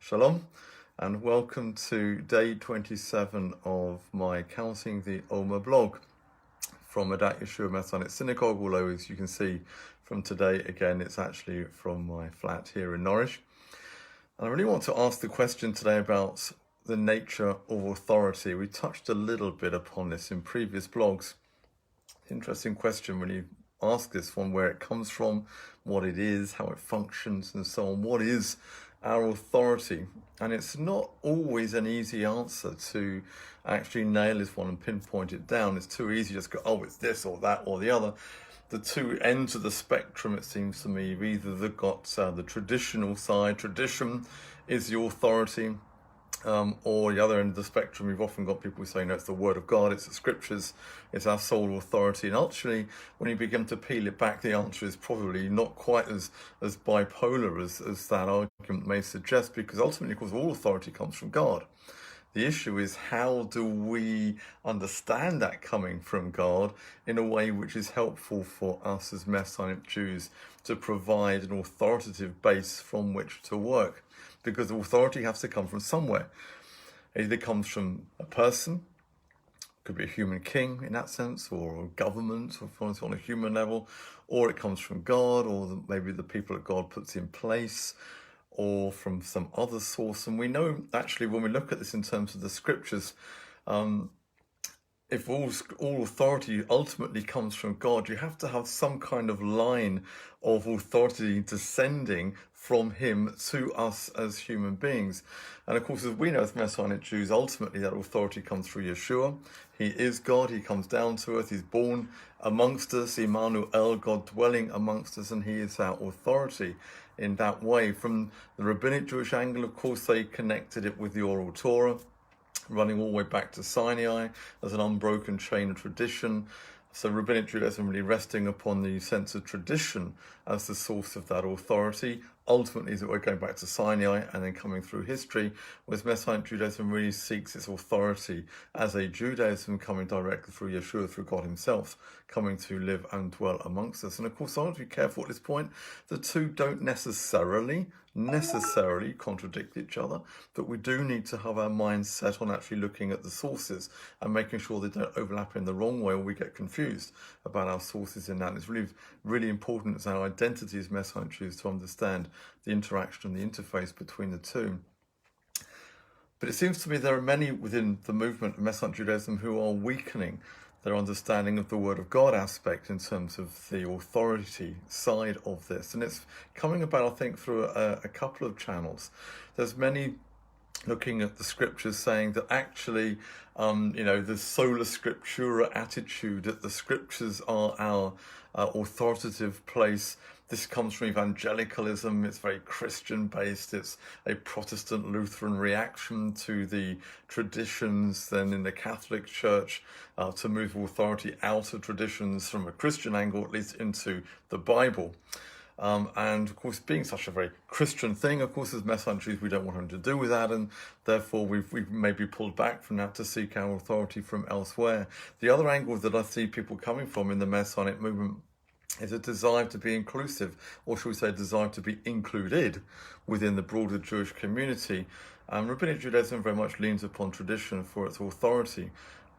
Shalom, and welcome to day 27 of my Counting the Omer blog from Adat Yeshua Masonic Synagogue, although as you can see from today, again, it's actually from my flat here in Norwich. And I really want to ask the question today about the nature of authority. We touched a little bit upon this in previous blogs. Interesting question when you ask this one, where it comes from, what it is, how it functions, and so on. What is our authority? And it's not always an easy answer to actually nail this one and pinpoint it down. It's too easy just go, oh, it's this or that or the other. The two ends of the spectrum, it seems to me, either they've got the traditional side. Tradition is the authority, or the other end of the spectrum, we've often got people saying, no, it's the word of God, it's the scriptures, it's our sole authority. And actually, when you begin to peel it back, the answer is probably not quite as bipolar as that argument may suggest, because ultimately, of course, all authority comes from God. The issue is, how do we understand that coming from God in a way which is helpful for us as Messianic Jews to provide an authoritative base from which to work? Because the authority has to come from somewhere. It either comes from a person, could be a human king in that sense, or a government, or on a human level, or it comes from God, or maybe the people that God puts in place, or from some other source. And we know, actually, when we look at this in terms of the scriptures, if all authority ultimately comes from God, you have to have some kind of line of authority descending from him to us as human beings. And of course, as we know as Messianic Jews, ultimately that authority comes through Yeshua. He is God, he comes down to us, he's born amongst us, Emmanuel, God dwelling amongst us, and he is our authority in that way. From the rabbinic Jewish angle, of course, they connected it with the oral Torah, running all the way back to Sinai as an unbroken chain of tradition. So rabbinic Judaism really resting upon the sense of tradition as the source of that authority. Ultimately, is that we're going back to Sinai and then coming through history, whereas Messianic Judaism really seeks its authority as a Judaism coming directly through Yeshua, through God himself, coming to live and dwell amongst us. And of course, I want to be careful at this point. The two don't necessarily contradict each other, but we do need to have our minds set on actually looking at the sources and making sure they don't overlap in the wrong way, or we get confused about our sources in that. It's really important as our identity as Messianic Jews to understand the interaction and the interface between the two. But it seems to me there are many within the movement of Messianic Judaism who are weakening their understanding of the Word of God aspect in terms of the authority side of this. And it's coming about, I think, through a couple of channels. There's many looking at the scriptures saying that actually, the sola scriptura attitude, that the scriptures are our authoritative place. This comes from evangelicalism. It's very Christian based. It's a Protestant Lutheran reaction to the traditions then in the Catholic Church to move authority out of traditions from a Christian angle, at least into the Bible. And of course, being such a very Christian thing, of course, as Messianic Jews, we don't want anything to do with that, and therefore we've maybe pulled back from that to seek our authority from elsewhere. The other angle that I see people coming from in the Messianic movement is a desire to be inclusive, or shall we say, a desire to be included within the broader Jewish community. Rabbinic Judaism very much leans upon tradition for its authority,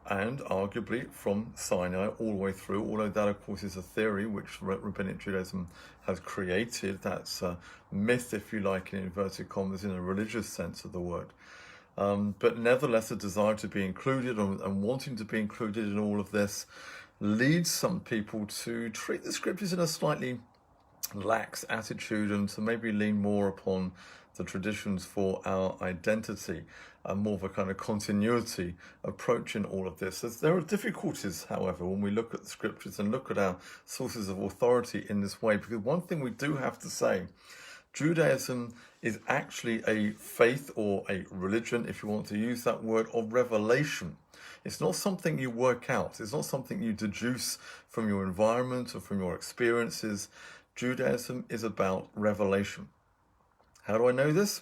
and arguably from Sinai all the way through, although that, of course, is a theory which Rabbinic Judaism has created. That's a myth, if you like, in inverted commas, in a religious sense of the word. But nevertheless, a desire to be included and wanting to be included in all of this leads some people to treat the scriptures in a slightly lax attitude and to maybe lean more upon the traditions for our identity, and more of a kind of continuity approach in all of this. There are difficulties, however, when we look at the scriptures and look at our sources of authority in this way, because one thing we do have to say, Judaism is actually a faith, or a religion, if you want to use that word, of revelation. It's not something you work out. It's not something you deduce from your environment or from your experiences. Judaism is about revelation. How do I know this?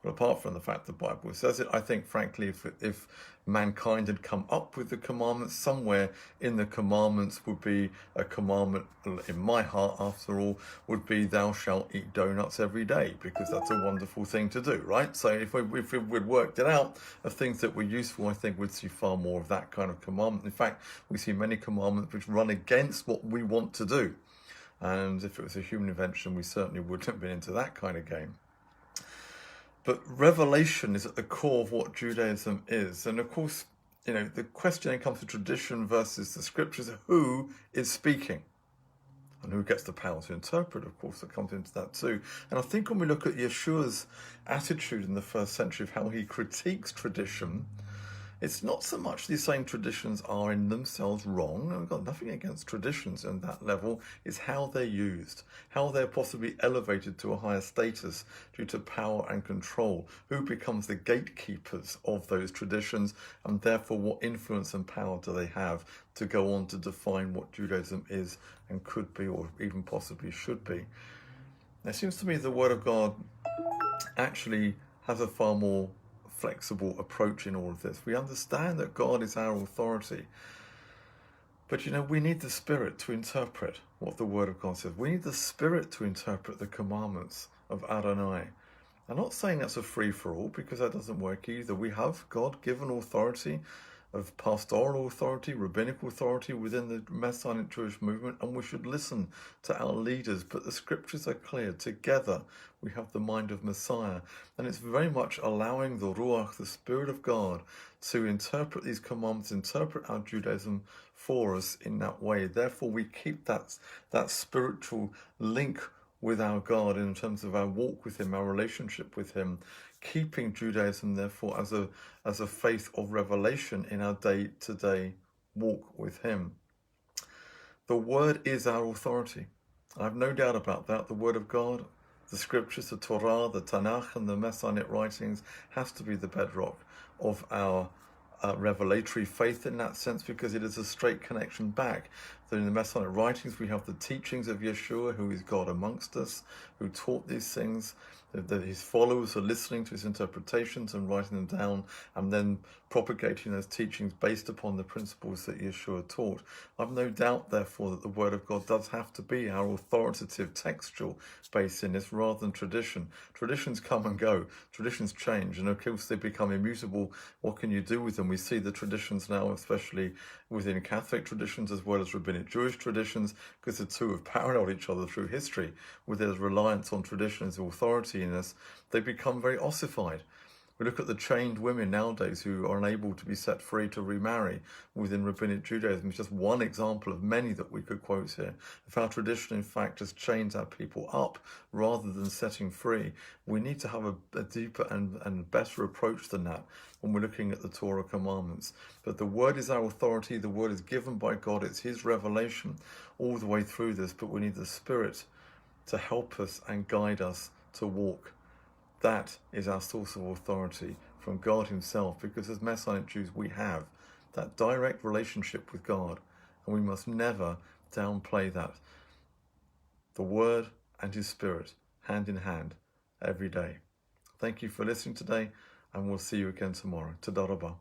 But apart from the fact the Bible says it, I think, frankly, if mankind had come up with the commandments, somewhere in the commandments would be a commandment, in my heart, after all, would be thou shalt eat donuts every day, because that's a wonderful thing to do, right? So if we'd worked it out of things that were useful, I think we'd see far more of that kind of commandment. In fact, we see many commandments which run against what we want to do. And if it was a human invention, we certainly wouldn't have been into that kind of game. But revelation is at the core of what Judaism is. And of course, the question then comes to tradition versus the scriptures. Who is speaking? And who gets the power to interpret, of course, that comes into that too. And I think when we look at Yeshua's attitude in the first century of how he critiques tradition, it's not so much these same traditions are in themselves wrong. I've got nothing against traditions on that level. It's how they're used, how they're possibly elevated to a higher status due to power and control, who becomes the gatekeepers of those traditions, and therefore what influence and power do they have to go on to define what Judaism is and could be, or even possibly should be. It seems to me the Word of God actually has a far more flexible approach in all of this. We understand that God is our authority, but we need the Spirit to interpret what the Word of God says. We need the Spirit to interpret the commandments of Adonai. I'm not saying that's a free-for-all, because that doesn't work either. We have God-given authority of pastoral authority, rabbinical authority within the Masonic Jewish movement, and we should listen to our leaders. But the scriptures are clear. Together we have the mind of Messiah, and it's very much allowing the Ruach, the Spirit of God, to interpret these commandments, interpret our Judaism for us in that way. Therefore we keep that spiritual link with our God in terms of our walk with Him, our relationship with Him, keeping Judaism therefore as a faith of revelation in our day-to-day walk with Him. The Word is our authority. I have no doubt about that. The Word of God, the Scriptures, the Torah, the Tanakh, and the Masonic writings has to be the bedrock of our revelatory faith in that sense, because it is a straight connection back. So in the Masonic writings we have the teachings of Yeshua, who is God amongst us, who taught these things, that his followers are listening to his interpretations and writing them down, and then propagating those teachings based upon the principles that Yeshua taught. I've no doubt, therefore, that the Word of God does have to be our authoritative textual base in this, rather than tradition. Traditions come and go. Traditions change, and of course they become immutable. What can you do with them? We see the traditions now, especially within Catholic traditions as well as rabbinic Jewish traditions, because the two have paralleled each other through history, with their reliance on tradition as authority in us. They become very ossified. We look at the chained women nowadays who are unable to be set free to remarry within rabbinic Judaism. It's just one example of many that we could quote here. If our tradition, in fact, just chains our people up rather than setting free, we need to have a deeper and better approach than that when we're looking at the Torah commandments. But the Word is our authority. The Word is given by God. It's His revelation all the way through this, but we need the Spirit to help us and guide us to walk. That is our source of authority from God Himself, because as Messianic Jews we have that direct relationship with God, and we must never downplay that. The Word and His Spirit, hand in hand, every day. Thank you for listening today, and we'll see you again tomorrow. Toda Rabah.